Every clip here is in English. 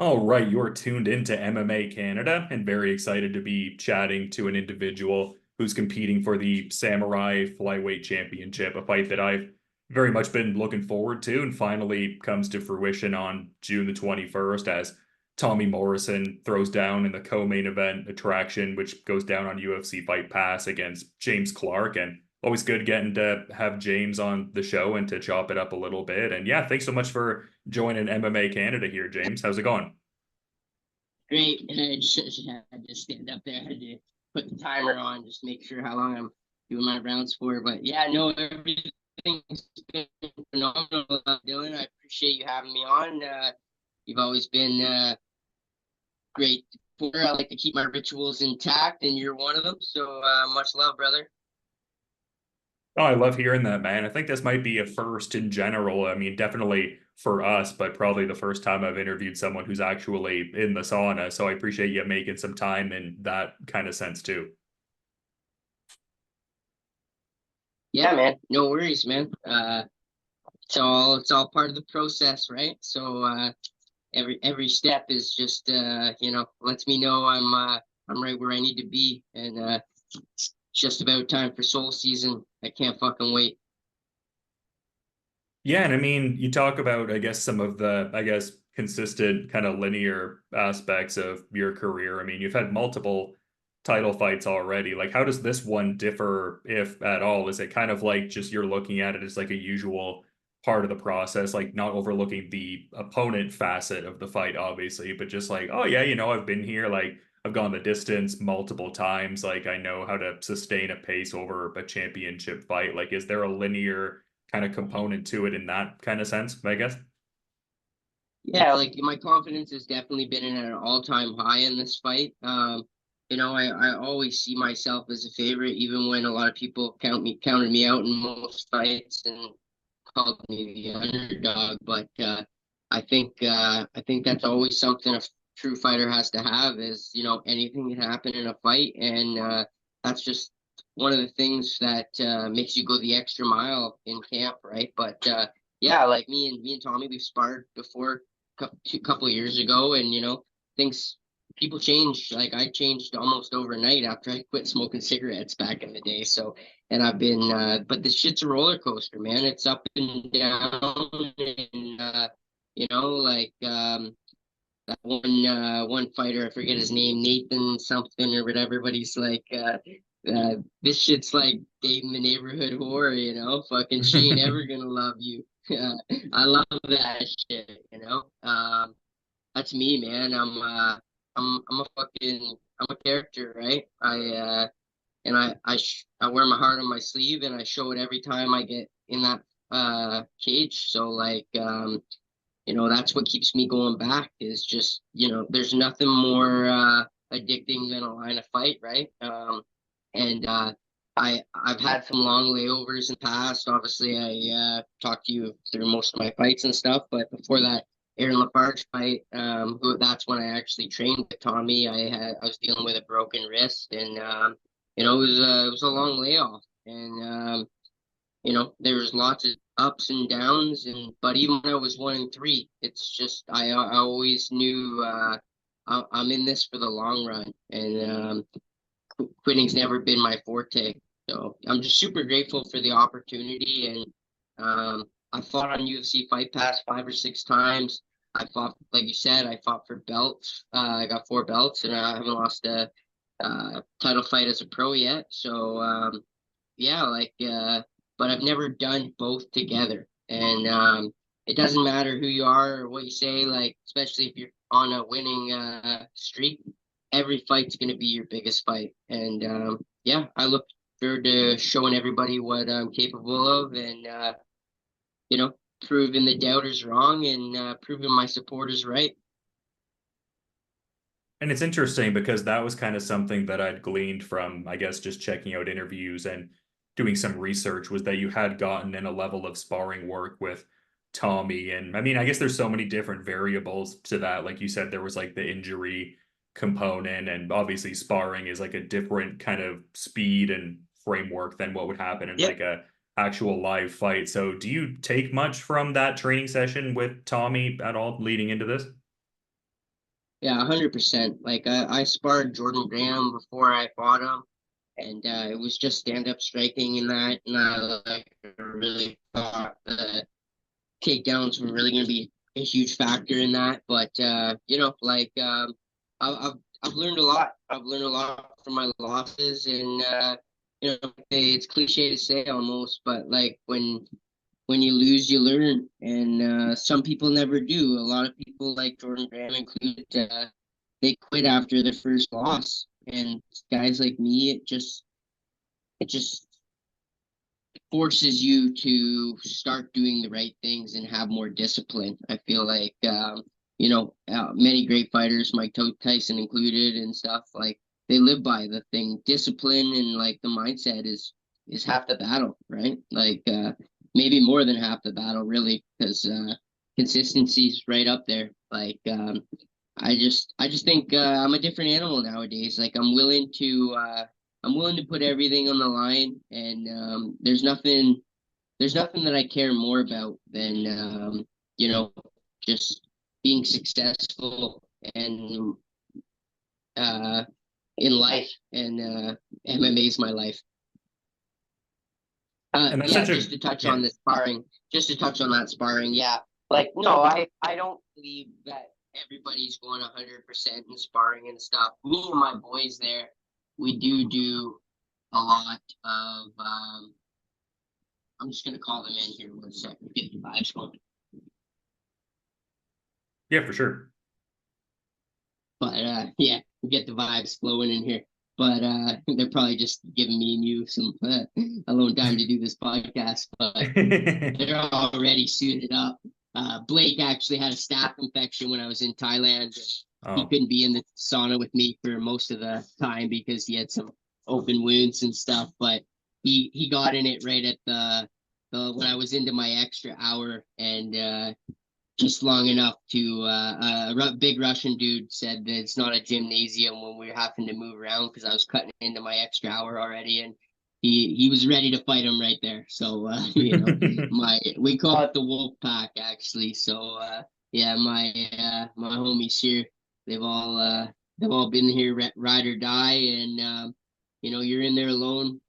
All right, you're tuned into MMA Canada and very excited to be chatting to an individual who's competing for the Samurai Flyweight Championship, a fight that I've very much been looking forward to and finally comes to fruition on June the 21st as Tommy Morrisson throws down in the co-main event attraction, which goes down on UFC Fight Pass against James Clarke. And always good getting to have James on the show and to chop it up a little bit. And yeah, thanks so much for joining MMA Canada here, James. How's it going? Great. And I just had to stand up there. I had to put the timer on, just make sure how long I'm doing my rounds for. But yeah, no, everything's been phenomenal, Dylan. I appreciate you having me on. You've always been great. I like to keep my rituals intact, and you're one of them. So much love, brother. Oh, I love hearing that, man. I think this might be a first in general. I mean, definitely for us, but probably the first time I've interviewed someone who's actually in the sauna. So I appreciate you making some time in that kind of sense too. Yeah, man. No worries, man. It's all part of the process, right? So every step is just lets me know I'm right where I need to be, and it's just about time for soul season. I can't fucking wait. Yeah, and I mean, you talk about, I guess, some of the, I guess, consistent kind of linear aspects of your career. I mean, you've had multiple title fights already. Like, how does this one differ, if at all? Is it kind of like just you're looking at it as like a usual part of the process, like not overlooking the opponent facet of the fight, obviously, but just like, oh yeah, I've been here, like I've gone the distance multiple times, like I know how to sustain a pace over a championship fight. Like, is there a linear kind of component to it in that kind of sense, I guess? Yeah, like my confidence has definitely been at an all-time high in this fight. I always see myself as a favorite, even when a lot of people counted me out in most fights and called me the underdog. But I think that's always something a true fighter has to have is, anything can happen in a fight, and that's just one of the things that makes you go the extra mile in camp, right? But yeah, like me and Tommy, we've sparred before couple of years ago, and things people change. Like I changed almost overnight after I quit smoking cigarettes back in the day. So, and I've been, but this shit's a roller coaster, man. It's up and down, and like that one fighter, I forget his name, Nathan something or whatever, but he's like, this shit's like dating the neighborhood whore, fucking she ain't ever gonna love you. I love that shit. That's me, man. I'm a fucking I'm a character, right? I wear my heart on my sleeve, and I show it every time I get in that cage. So like that's what keeps me going back is just, there's nothing more addicting than a line of fight, right? And I've had some long layovers in the past. Obviously, I talked to you through most of my fights and stuff, but before that Aaron Lafarge fight, that's when I actually trained with Tommy. I was dealing with a broken wrist, and it was a long layoff, and there was lots of ups and downs, and but even when I was 1-3, it's just I always knew I'm in this for the long run, and quitting's never been my forte. So I'm just super grateful for the opportunity, and I fought on UFC Fight Pass 5 or 6 times. I fought, like you said, I fought for belts. I got 4 belts, and I haven't lost a title fight as a pro yet. So yeah, but I've never done both together. And it doesn't matter who you are or what you say, like, especially if you're on a winning streak, every fight's going to be your biggest fight. And yeah, I look forward to showing everybody what I'm capable of, and, you know, proving the doubters wrong, and proving my supporters right. And it's interesting because that was kind of something that I'd gleaned from, I guess, just checking out interviews and doing some research was that you had gotten in a level of sparring work with Tommy. And I mean, I guess there's so many different variables to that. Like you said, there was like the injury component, and obviously sparring is like a different kind of speed and framework than what would happen in Yep. like a actual live fight. So do you take much from that training session with Tommy at all leading into this? Yeah, 100%. Like I sparred Jordan Graham before I fought him, and it was just stand-up striking in that, and I like really thought the takedowns were really going to be a huge factor in that. But I've I've learned a lot. I've learned a lot from my losses, and it's cliche to say almost, but like when you lose, you learn, and some people never do. A lot of people, like Jordan Graham included, they quit after their first loss, and guys like me, it just forces you to start doing the right things and have more discipline. I feel like many great fighters, Tyson included, and stuff like they live by the thing. Discipline and like the mindset is half the battle, right? Like maybe more than half the battle, really, because consistency's right up there. Like I just think I'm a different animal nowadays. Like I'm willing to put everything on the line, and there's nothing that I care more about than you know just being successful and uh, in life, and MMA is my life. And that's Yeah, such a yeah. just to touch on that sparring. Yeah, like no, I don't believe that everybody's going 100% in sparring and stuff. Me and my boys there, we do a lot of I'm just gonna call them in here 1 second, get the vibes going. Yeah, for sure. But yeah, we get the vibes flowing in here. But they're probably just giving me and you some alone time to do this podcast. But they're already suited up. Blake actually had a staph infection when I was in Thailand. He Oh. couldn't be in the sauna with me for most of the time because he had some open wounds and stuff. But he got in it right at the when I was into my extra hour, and just long enough to big Russian dude said that it's not a gymnasium when we were having to move around because I was cutting into my extra hour already, and he was ready to fight him right there. So my we call it the wolf pack actually. So yeah, my homies here, they've all they've all been here ride or die, and you're in there alone.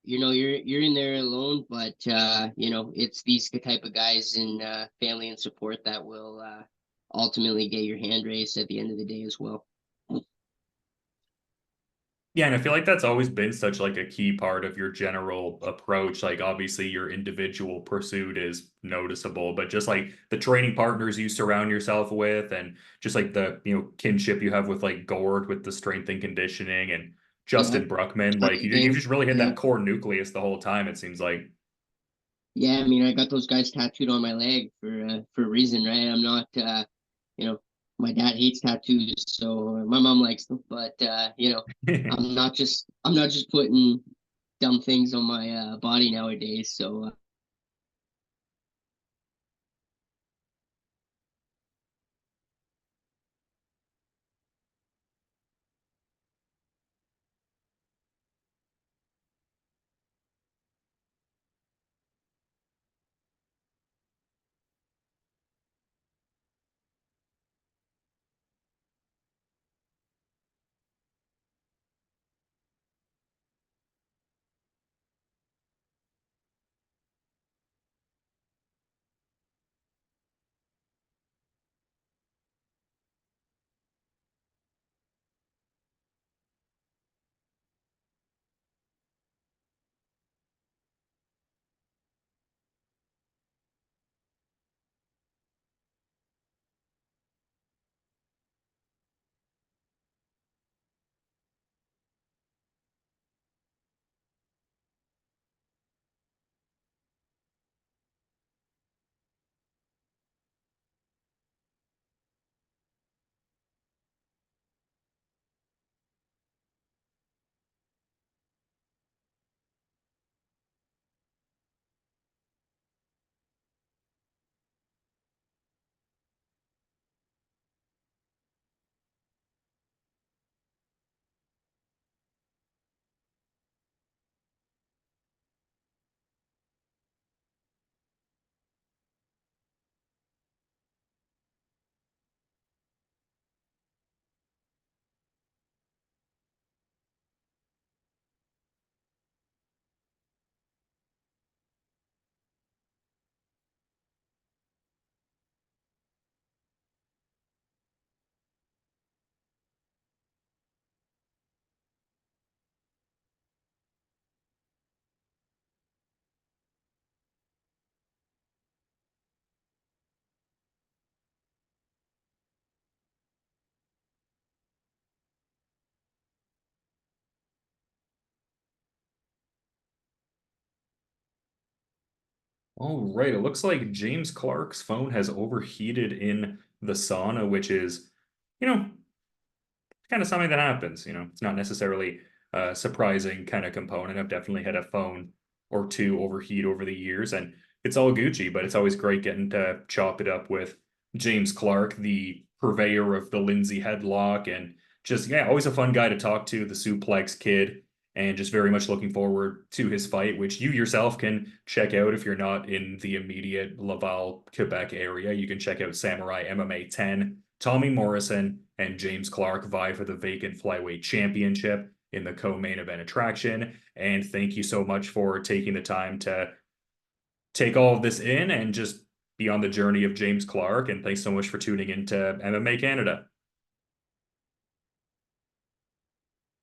You're in there alone, but it's these type of guys and family and support that will ultimately get your hand raised at the end of the day as well. Yeah, and I feel like that's always been such like a key part of your general approach. Like obviously your individual pursuit is noticeable, but just like the training partners you surround yourself with and just like the, kinship you have with like Gord with the strength and conditioning and Yeah, Justin Bruckman, like you've game. just really hit Yeah, that core nucleus the whole time, it seems like. yeah. I mean, I got those guys tattooed on my leg for a reason, right? I'm not, you know, my dad hates tattoos, so my mom likes them, but I'm not just putting dumb things on my body nowadays. So All right. It looks like James Clarke's phone has overheated in the sauna, which is, you know, kind of something that happens. It's not necessarily a surprising kind of component. I've definitely had a phone or two overheat over the years, and it's all Gucci, but it's always great getting to chop it up with James Clarke, the purveyor of the Lindsay headlock, and just, yeah, always a fun guy to talk to, the Suplex Kid, and just very much looking forward to his fight, which you yourself can check out if you're not in the immediate Laval, Quebec area. You can check out Samurai MMA 10. Tommy Morrisson and James Clarke vie for the vacant flyweight championship in the co-main event attraction. And thank you so much for taking the time to take all of this in and just be on the journey of James Clarke. And thanks so much for tuning into MMA Canada.